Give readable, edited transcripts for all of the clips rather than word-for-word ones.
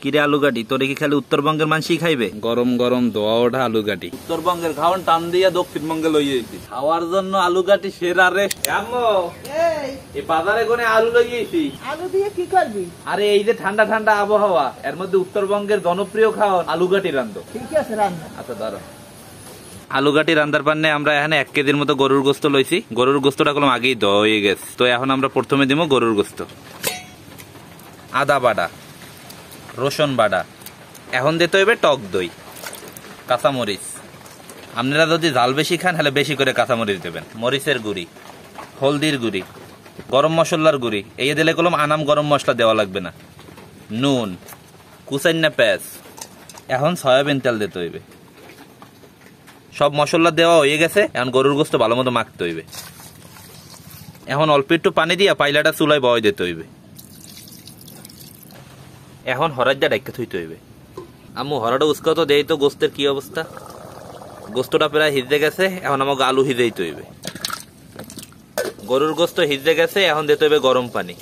কিরে আলুগাটি, তোরে কি খালি উত্তরবঙ্গের মানুষই খাইবে? গরম গরম দোয়া ওঠা আলুগাটি। উত্তরবঙ্গের খাওয়ান টান দিয়া দক্ষিণবঙ্গে লইয়েছি খাওয়ার জন্য। আলুগাটি সেরা রে। এই বাজারে কোনে আলু লইয়েছি। আলু দিয়ে কি করবি? আরে এই যে ঠান্ডা ঠান্ডা আবহাওয়া, এর মধ্যে উত্তরবঙ্গের জনপ্রিয় খাওয়ান আলুগাটি রান্ধো। ঠিক আছে রান্না। আচ্ছা দাঁড়া। আলুগাটি রান্দার পান্নে আমরা এখানে 1 কেজির মতো গরুর গোস্ত লইছি। গরুর গোস্তটা কলম আগেই ধোয়া হয়ে গেছে। তো এখন আমরা প্রথমে দিব গরুর গোস্ত, আদা বাটা, রসুন বাটা, এখন দিতে হইবে টক দই, কাঁচামরিচ। আপনারা যদি ঝাল বেশি খান তাহলে বেশি করে কাঁচামরিচ দেবেন, মরিচের গুঁড়ি, হলদির গুঁড়ি, গরম মশলার গুঁড়ি। এই দিলে কলম আনাম গরম মশলা দেওয়া লাগবে না, নুন, কুচাইনা পেঁয়াজ। এখন সয়াবিন তেল দিতে হইবে। সব মশলা দেওয়া হয়ে গেছে, এখন গরুর গোস্ত ভালো মতো মাখতে হইবে। এখন অল্প একটু পানি দিয়া পাইলাটা চুলায় বয় দিতে হইবে। এখন হরাইটা ডাইকা থইতে হইবে। আম্মু হরাটা উস্কাও তো দেই তো গোস্তের কি অবস্থা। গোস্তটা প্রায় হিজে গেছে, এখন আমাকে আলু হিজেইতে হইবে। গরুর গোস্ত হিজে গেছে, এখন দিতে হইবে গরম পানি।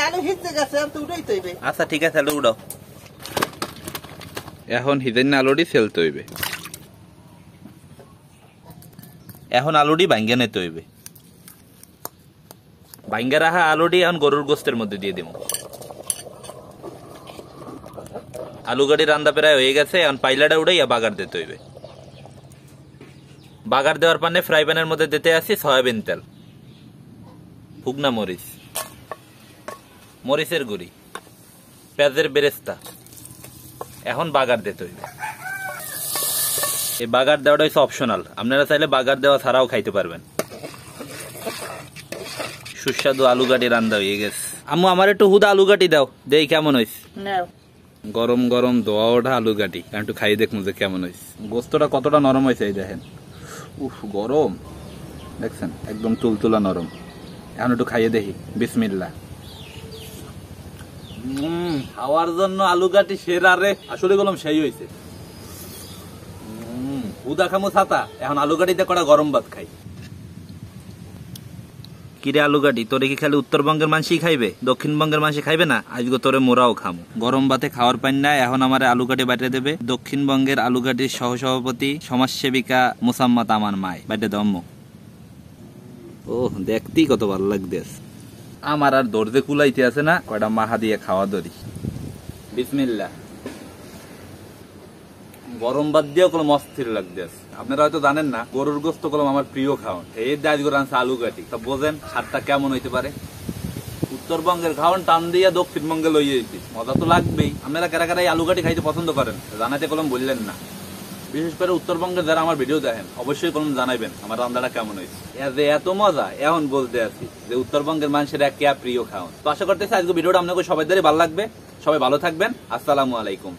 আলু হিজে গেছে, তো উঠাইতে হইবে। আচ্ছা ঠিক আছে, আলু উঠাও। এখন হিজেন আলুটি ফেলতে হইবে। এখন আলুটি ভাঙ্গা নিতে হইবে। ভাঙ্গা রাখা আলুটি এখন গরুর গোস্তের মধ্যে দিয়ে দিব। আলুগাটি রান্না প্রায় হয়ে গেছে, এখন পাইলাটা উড়াইয়া বাগার দিতে হইবে। বাগার দেওয়ার পানে ফ্রাই প্যানের মধ্যে দিতে আসি সয়াবিন তেল, শুকনা মরিচ, মরিচের গুঁড়ি, পেঁয়াজের বেরেস্তা। এখন বাগার দিতে হইবে। এই বাগার দেওয়াটা হচ্ছে অপশনাল, আপনারা চাইলে বাগার দেওয়া ছাড়াও খাইতে পারবেন। সুস্বাদু আলুগাটি রান্না হয়ে গেছে। আম্মু আমার একটু হুদা আলুগাটি দাও, দেই কেমন হয়েছে। গরম গরম দোয়া ওঠা আলুগাটি একটু খাই দেখুন যে কেমন হয়েছে। গোস্তটা কতটা নরম হয়েছে এই দেখেন। উফ গরম, দেখছেন একদম তুলতুলা নরম। এখন একটু খাইয়ে দেখি, বিসমিল্লাহ। খাওয়ার জন্য আলুগাটি সেরা রে। আসলে গলম সেই হয়েছে। হুদা খামো ছাতা, এখন আলুগাটিতে করা গরম ভাত খাই। কিরে আলুগাটি, তোরে কি খালি উত্তরবঙ্গের মানুষই খাইবে? দক্ষিণবঙ্গের মানুষ খাইবে না? আজকে তোরে মোরাও খামো। গরম ভাতে খাওয়ার পান না, এখন আমার আলুগাটি বাইরে দেবে দক্ষিণবঙ্গের আলুগাটির সহসভাপতি সমাজসেবিকা মুসাম্মাত আমার মায়। বাইরে দম্ম। ও দেখতেই কত ভালো লাগতেছে। আমার আর দর্জে কুলাইতে আছে না, কয়টা মাহা দিয়ে খাওয়া দরি। বিসমিল্লাহ। গরম ভাত দিয়েও কলম অস্থির লাগতেছে। আপনারা হয়তো জানেন না, গরুর গোস্ত কলম আমার প্রিয় খাওয়ান। এই দাজ করে আনছে আলুগাটি, তা বোঝেন স্বাদটা কেমন হইতে পারে। উত্তরবঙ্গের খাওয়ান টান দিয়া দক্ষিণবঙ্গে লইয়েছি, মজা তো লাগবেই। আপনারা কারা কারা এই আলুগাটি খাইতে পছন্দ করেন জানাতে কলম বললেন না। বিশেষ করে উত্তরবঙ্গের যারা আমার ভিডিও দেখেন অবশ্যই কলম জানাইবেন আমার রান্নাটা কেমন হয়েছে। এত মজা এখন বলতে আছি যে উত্তরবঙ্গের মানুষের এক প্রিয় খাওয়ান। তো আশা করতেছি আজকে ভিডিওটা আপনাকে সবাই ভালো লাগবে। সবাই ভালো থাকবেন। আসসালামু আলাইকুম।